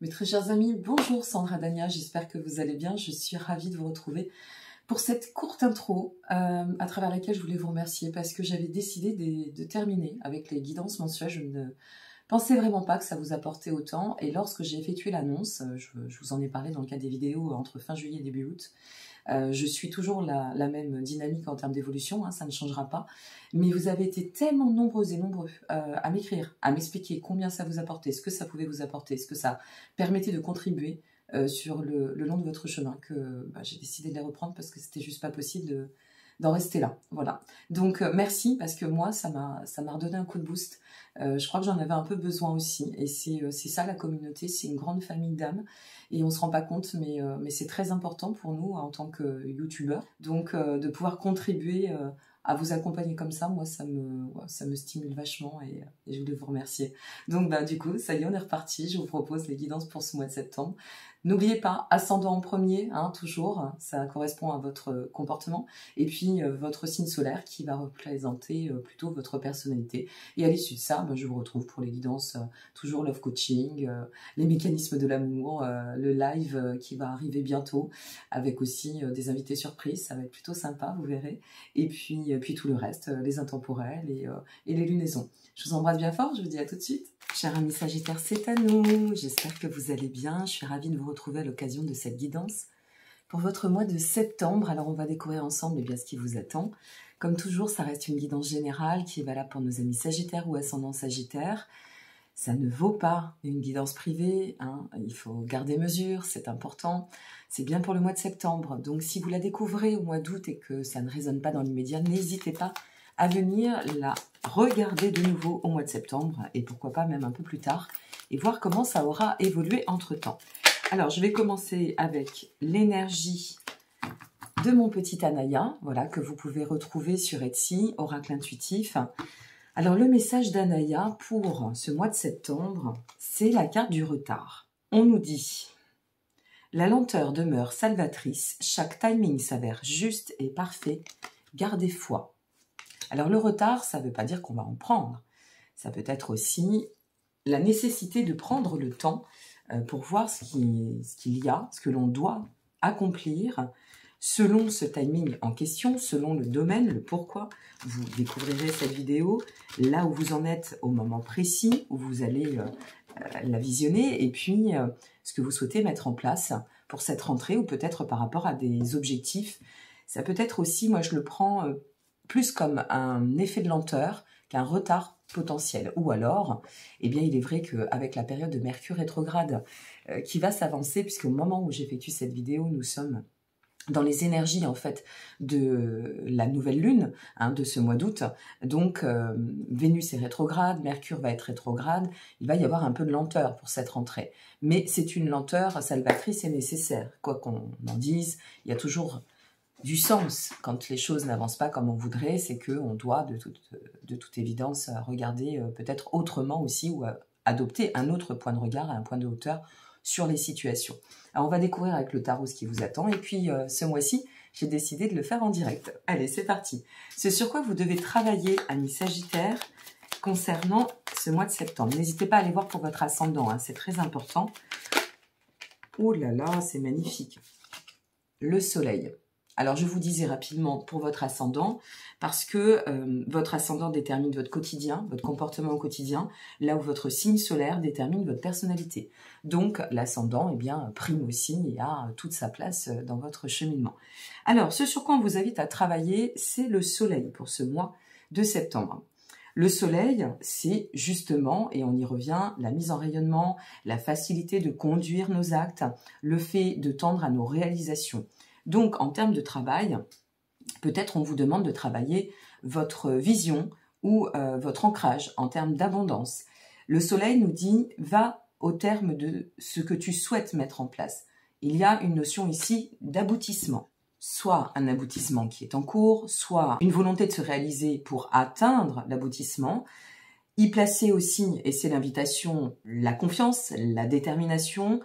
Mes très chers amis, bonjour Sandra Dania, j'espère que vous allez bien. Je suis ravie de vous retrouver pour cette courte intro à travers laquelle je voulais vous remercier parce que j'avais décidé de terminer avec les guidances mensuelles. Je ne pensais vraiment pas que ça vous apportait autant et lorsque j'ai effectué l'annonce, je vous en ai parlé dans le cadre des vidéos entre fin juillet et début août, je suis toujours la même dynamique en termes d'évolution, hein, ça ne changera pas. Mais vous avez été tellement nombreuses et nombreux à m'écrire, à m'expliquer combien ça vous apportait, ce que ça pouvait vous apporter, ce que ça permettait de contribuer sur le long de votre chemin, que j'ai décidé de les reprendre parce que c'était juste pas possible d'en rester là. Voilà. Donc merci parce que moi, ça m'a redonné un coup de boost. Je crois que j'en avais un peu besoin aussi. Et c'est ça la communauté, c'est une grande famille d'âmes. Et on ne se rend pas compte, mais c'est très important pour nous en tant que youtubeurs. Donc de pouvoir contribuer à vous accompagner comme ça, moi ça me stimule vachement et je voulais vous remercier. Donc du coup, ça y est, on est reparti. Je vous propose les guidances pour ce mois de septembre. N'oubliez pas, ascendant en premier, hein, toujours, ça correspond à votre comportement. Et puis votre signe solaire qui va représenter plutôt votre personnalité. Et à l'issue de ça, je vous retrouve pour les guidances, toujours love coaching, les mécanismes de l'amour, le live qui va arriver bientôt, avec aussi des invités surprises, ça va être plutôt sympa, vous verrez. Et puis tout le reste, les intemporels et les lunaisons. Je vous embrasse bien fort, je vous dis à tout de suite. Chers amis Sagittaires, c'est à nous. J'espère que vous allez bien. Je suis ravie de vous retrouver à l'occasion de cette guidance pour votre mois de septembre. Alors on va découvrir ensemble ce qui vous attend. Comme toujours, ça reste une guidance générale qui est valable pour nos amis Sagittaires ou ascendants Sagittaires. Ça ne vaut pas une guidance privée, hein. Il faut garder mesure, c'est important. C'est bien pour le mois de septembre. Donc si vous la découvrez au mois d'août et que ça ne résonne pas dans l'immédiat, n'hésitez pas à venir la regarder de nouveau au mois de septembre et pourquoi pas même un peu plus tard et voir comment ça aura évolué entre-temps. Alors, je vais commencer avec l'énergie de mon petit Anaya, voilà, que vous pouvez retrouver sur Etsy, Oracle Intuitif. Alors, le message d'Anaya pour ce mois de septembre, c'est la carte du retard. On nous dit « La lenteur demeure salvatrice, chaque timing s'avère juste et parfait, gardez foi ». Alors, le retard, ça ne veut pas dire qu'on va en prendre. Ça peut être aussi la nécessité de prendre le temps pour voir ce qu'il y a, ce que l'on doit accomplir selon ce timing en question, selon le domaine, le pourquoi. Vous découvrirez cette vidéo là où vous en êtes au moment précis, où vous allez la visionner, et puis ce que vous souhaitez mettre en place pour cette rentrée, ou peut-être par rapport à des objectifs. Ça peut être aussi, moi je le prends plus comme un effet de lenteur qu'un retard potentiel. Ou alors, eh bien, il est vrai qu'avec la période de Mercure rétrograde qui va s'avancer, puisqu'au moment où j'effectue cette vidéo, nous sommes dans les énergies en fait de la nouvelle lune, hein, de ce mois d'août. Donc Vénus est rétrograde, Mercure va être rétrograde, il va y avoir un peu de lenteur pour cette rentrée. Mais c'est une lenteur salvatrice et nécessaire. Quoi qu'on en dise, il y a toujours du sens quand les choses n'avancent pas comme on voudrait, c'est qu'on doit de toute évidence regarder peut-être autrement aussi ou adopter un autre point de regard, un point de hauteur sur les situations. Alors on va découvrir avec le tarot ce qui vous attend et puis ce mois-ci, j'ai décidé de le faire en direct. Allez, c'est parti. C'est sur quoi vous devez travailler, amis Sagittaires, concernant ce mois de septembre. N'hésitez pas à aller voir pour votre ascendant, hein, c'est très important. Oh là là, c'est magnifique. Le soleil. Alors, je vous disais rapidement pour votre ascendant, parce que votre ascendant détermine votre quotidien, votre comportement au quotidien, là où votre signe solaire détermine votre personnalité. Donc, l'ascendant, eh bien, prime aussi et a toute sa place dans votre cheminement. Alors, ce sur quoi on vous invite à travailler, c'est le soleil pour ce mois de septembre. Le soleil, c'est justement, et on y revient, la mise en rayonnement, la facilité de conduire nos actes, le fait de tendre à nos réalisations. Donc, en termes de travail, peut-être on vous demande de travailler votre vision ou votre ancrage en termes d'abondance. Le soleil nous dit « va au terme de ce que tu souhaites mettre en place ». Il y a une notion ici d'aboutissement. Soit un aboutissement qui est en cours, soit une volonté de se réaliser pour atteindre l'aboutissement. Y placer aussi, et c'est l'invitation, la confiance, la détermination,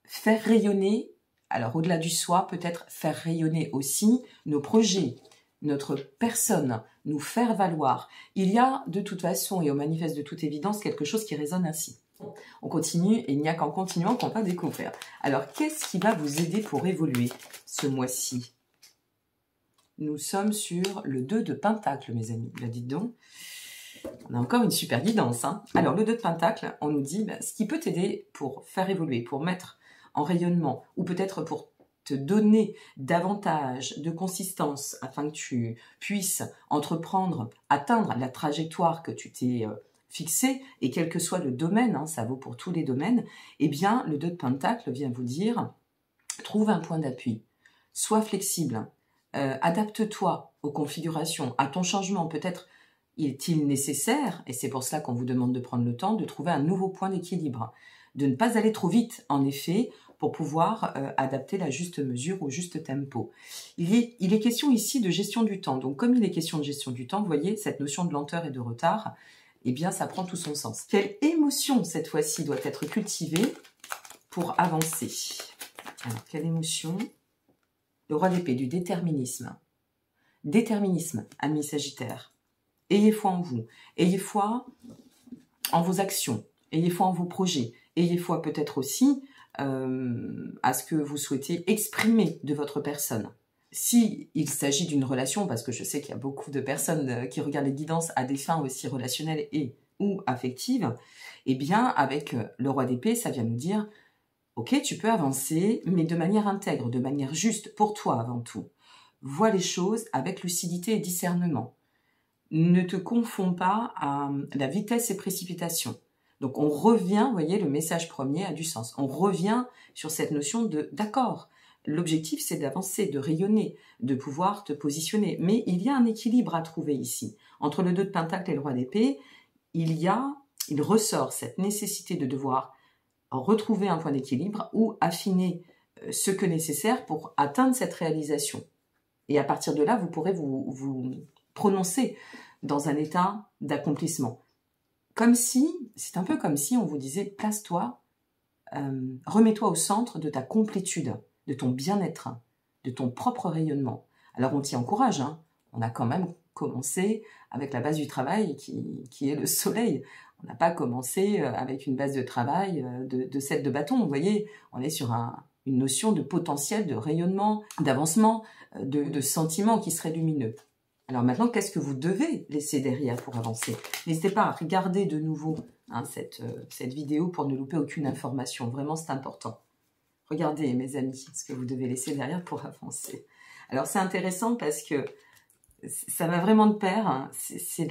faire rayonner. Alors, au-delà du soi, peut-être faire rayonner aussi nos projets, notre personne, nous faire valoir. Il y a de toute façon et au manifeste de toute évidence quelque chose qui résonne ainsi. On continue et il n'y a qu'en continuant qu'on va découvrir. Alors, qu'est-ce qui va vous aider pour évoluer ce mois-ci? Nous sommes sur le 2 de Pentacle, mes amis. Là, dites donc, on a encore une super guidance. Hein. Alors, le 2 de Pentacle, on nous dit ce qui peut t'aider pour faire évoluer, pour mettre en rayonnement, ou peut-être pour te donner davantage de consistance afin que tu puisses entreprendre, atteindre la trajectoire que tu t'es fixée, et quel que soit le domaine, hein, ça vaut pour tous les domaines, eh bien, le 2 de Pentacle vient vous dire, trouve un point d'appui, sois flexible, adapte-toi aux configurations, à ton changement. Peut-être est-il nécessaire, et c'est pour cela qu'on vous demande de prendre le temps, de trouver un nouveau point d'équilibre, de ne pas aller trop vite, en effet, pour pouvoir adapter la juste mesure au juste tempo. Il est question ici de gestion du temps. Donc, comme il est question de gestion du temps, vous voyez, cette notion de lenteur et de retard, eh bien, ça prend tout son sens. Quelle émotion, cette fois-ci, doit être cultivée pour avancer? Alors, quelle émotion? Le roi d'épée, du déterminisme. Déterminisme, ami Sagittaire. Ayez foi en vous. Ayez foi en vos actions. Ayez foi en vos projets. Ayez foi peut-être aussi à ce que vous souhaitez exprimer de votre personne. Si il s'agit d'une relation, parce que je sais qu'il y a beaucoup de personnes qui regardent les guidances à des fins aussi relationnelles et ou affectives, eh bien, avec le roi d'épée, ça vient nous dire, ok, tu peux avancer, mais de manière intègre, de manière juste, pour toi avant tout. Vois les choses avec lucidité et discernement. Ne te confonds pas à la vitesse et précipitation. Donc, on revient, vous voyez, le message premier a du sens. On revient sur cette notion de, d'accord, l'objectif, c'est d'avancer, de rayonner, de pouvoir te positionner. Mais il y a un équilibre à trouver ici. Entre le 2 de Pentacle et le roi d'épée, il ressort cette nécessité de devoir retrouver un point d'équilibre ou affiner ce que nécessaire pour atteindre cette réalisation. Et à partir de là, vous pourrez vous prononcer dans un état d'accomplissement. Comme si, c'est un peu comme si on vous disait, place-toi, remets-toi au centre de ta complétude, de ton bien-être, de ton propre rayonnement. Alors on t'y encourage, hein. On a quand même commencé avec la base du travail qui est le soleil. On n'a pas commencé avec une base de travail de 7 de bâton. Vous voyez, on est sur une notion de potentiel, de rayonnement, d'avancement, de sentiment qui serait lumineux. Alors maintenant, qu'est-ce que vous devez laisser derrière pour avancer? N'hésitez pas à regarder de nouveau cette vidéo pour ne louper aucune information. Vraiment, c'est important. Regardez, mes amis, ce que vous devez laisser derrière pour avancer. Alors, c'est intéressant parce que ça va vraiment de pair. Hein. C'est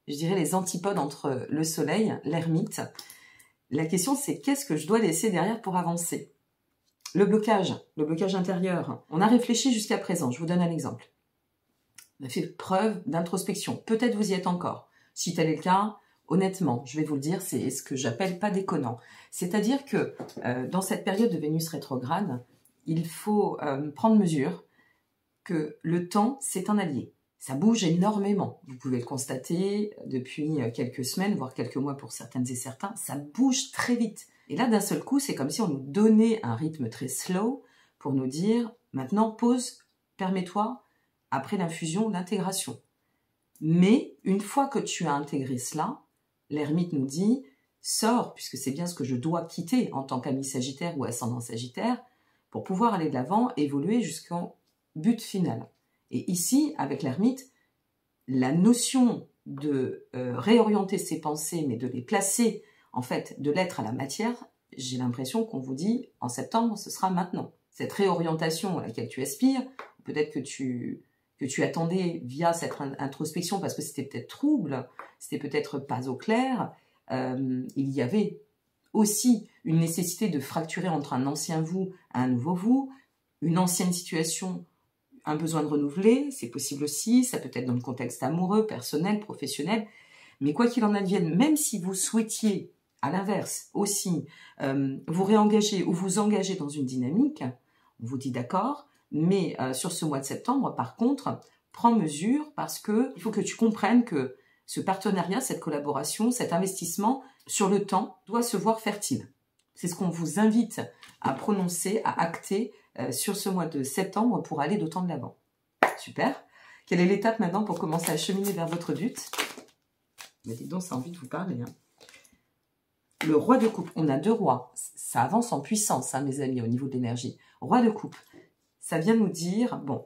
je dirais, les antipodes entre le soleil, l'ermite. La question, c'est qu'est-ce que je dois laisser derrière pour avancer? Le blocage intérieur. On a réfléchi jusqu'à présent. Je vous donne un exemple. On a fait preuve d'introspection. Peut-être vous y êtes encore. Si tel est le cas, honnêtement, je vais vous le dire, c'est ce que j'appelle pas déconnant. C'est-à-dire que dans cette période de Vénus rétrograde, il faut prendre mesure que le temps, c'est un allié. Ça bouge énormément. Vous pouvez le constater depuis quelques semaines, voire quelques mois pour certaines et certains. Ça bouge très vite. Et là, d'un seul coup, c'est comme si on nous donnait un rythme très slow pour nous dire, maintenant, pause, permets-toi, après l'infusion, l'intégration. Mais une fois que tu as intégré cela, l'ermite nous dit, sors, puisque c'est bien ce que je dois quitter en tant qu'ami Sagittaire ou ascendant Sagittaire, pour pouvoir aller de l'avant, évoluer jusqu'au but final. Et ici, avec l'ermite, la notion de réorienter ses pensées, mais de les placer, en fait, de l'être à la matière, j'ai l'impression qu'on vous dit, en septembre, ce sera maintenant. Cette réorientation à laquelle tu aspires, peut-être que tu attendais via cette introspection parce que c'était peut-être trouble, c'était peut-être pas au clair, il y avait aussi une nécessité de fracturer entre un ancien vous et un nouveau vous, une ancienne situation, un besoin de renouveler, c'est possible aussi, ça peut être dans le contexte amoureux, personnel, professionnel, mais quoi qu'il en advienne, même si vous souhaitiez, à l'inverse, aussi, vous réengager ou vous engager dans une dynamique, on vous dit d'accord, mais sur ce mois de septembre, par contre, prends mesure parce que il faut que tu comprennes que ce partenariat, cette collaboration, cet investissement sur le temps doit se voir fertile. C'est ce qu'on vous invite à prononcer, à acter sur ce mois de septembre pour aller d'autant de l'avant. Super. Quelle est l'étape maintenant pour commencer à cheminer vers votre but? Mais dis donc, ça a envie de vous parler. Hein. le roi de coupe, on a 2 rois. Ça avance en puissance, hein, mes amis, au niveau de l'énergie. Roi de coupe, ça vient nous dire, bon,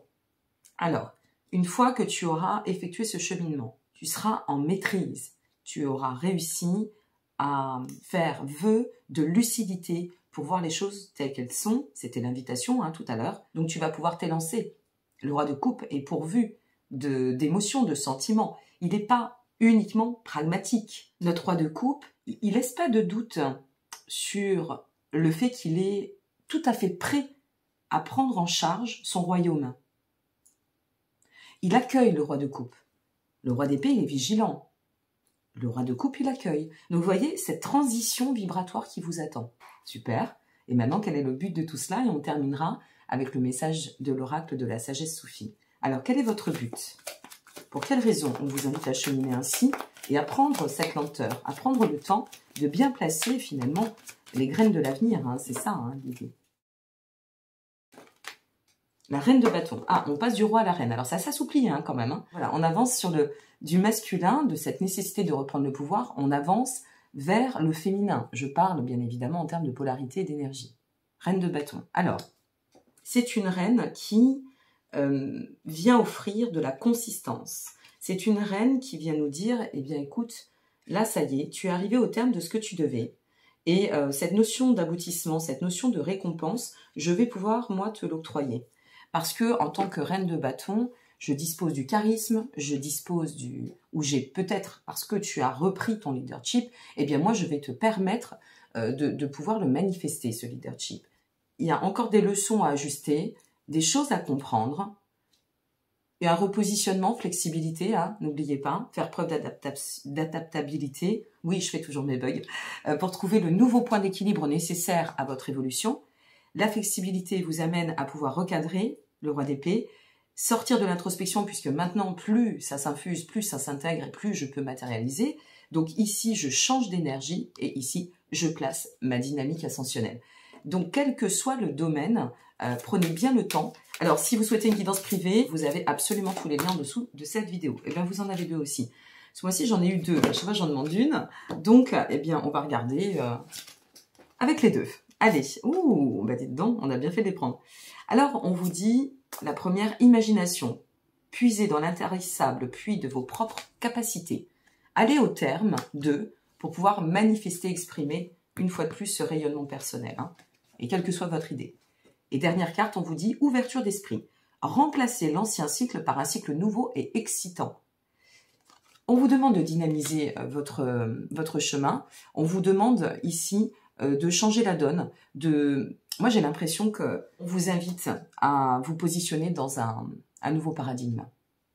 alors, une fois que tu auras effectué ce cheminement, tu seras en maîtrise. Tu auras réussi à faire vœu de lucidité pour voir les choses telles qu'elles sont. C'était l'invitation hein, tout à l'heure. Donc, tu vas pouvoir t'élancer. Le roi de coupe est pourvu d'émotions, de sentiments. Il n'est pas uniquement pragmatique. Notre roi de coupe, il laisse pas de doute sur le fait qu'il est tout à fait prêt à prendre en charge son royaume. Il accueille le roi de coupe. Le roi d'épée, il est vigilant. Le roi de coupe, il accueille. Donc, vous voyez, cette transition vibratoire qui vous attend. Super. Et maintenant, quel est le but de tout cela? Et on terminera avec le message de l'oracle de la sagesse soufie. Alors, quel est votre but? Pour quelle raison on vous invite à cheminer ainsi et à prendre cette lenteur, à prendre le temps de bien placer finalement les graines de l'avenir, hein, c'est ça hein, l'idée. La reine de bâton. Ah, on passe du roi à la reine. Alors ça s'assouplit hein, quand même. Hein. Voilà, on avance sur du masculin, de cette nécessité de reprendre le pouvoir, on avance vers le féminin. Je parle bien évidemment en termes de polarité et d'énergie. Reine de bâton. Alors, c'est une reine qui vient offrir de la consistance. C'est une reine qui vient nous dire, eh bien écoute, là ça y est, tu es arrivé au terme de ce que tu devais. Et cette notion d'aboutissement, cette notion de récompense, je vais pouvoir moi te l'octroyer. Parce que en tant que reine de bâton, je dispose du charisme, je dispose ou j'ai peut-être, parce que tu as repris ton leadership, eh bien moi je vais te permettre de pouvoir le manifester, ce leadership. Il y a encore des leçons à ajuster, des choses à comprendre, et un repositionnement, flexibilité, hein, n'oubliez pas, faire preuve d'adaptabilité, oui je fais toujours mes bugs, pour trouver le nouveau point d'équilibre nécessaire à votre évolution. La flexibilité vous amène à pouvoir recadrer le roi d'épée, sortir de l'introspection puisque maintenant plus ça s'infuse, plus ça s'intègre et plus je peux matérialiser. Donc ici je change d'énergie et ici je place ma dynamique ascensionnelle. Donc quel que soit le domaine, prenez bien le temps. Alors si vous souhaitez une guidance privée, vous avez absolument tous les liens en dessous de cette vidéo. Et bien vous en avez 2 aussi. Ce mois-ci j'en ai eu 2, à chaque fois j'en demande une. Donc eh bien on va regarder avec les 2. Allez, ouh, bah dites donc, on a bien fait de les prendre. Alors, on vous dit, la première, imagination. Puisez dans l'intarissable puits de vos propres capacités. Allez au terme pour pouvoir manifester, exprimer, une fois de plus, ce rayonnement personnel. Hein, et quelle que soit votre idée. Et dernière carte, on vous dit, ouverture d'esprit. Remplacez l'ancien cycle par un cycle nouveau et excitant. On vous demande de dynamiser votre chemin. On vous demande ici de changer la donne. Moi, j'ai l'impression qu'on vous invite à vous positionner dans un nouveau paradigme,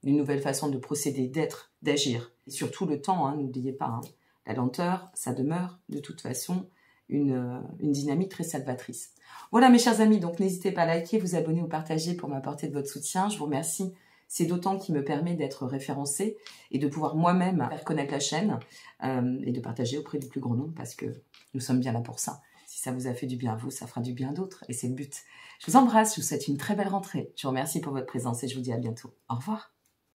une nouvelle façon de procéder, d'être, d'agir. Et surtout le temps, hein, n'oubliez pas, hein, la lenteur, ça demeure de toute façon une dynamique très salvatrice. Voilà mes chers amis, donc n'hésitez pas à liker, vous abonner ou partager pour m'apporter de votre soutien. Je vous remercie. C'est d'autant qui me permet d'être référencée et de pouvoir moi-même faire connaître la chaîne et de partager auprès du plus grand nombre parce que nous sommes bien là pour ça. Si ça vous a fait du bien à vous, ça fera du bien à d'autres et c'est le but. Je vous embrasse, je vous souhaite une très belle rentrée. Je vous remercie pour votre présence et je vous dis à bientôt. Au revoir.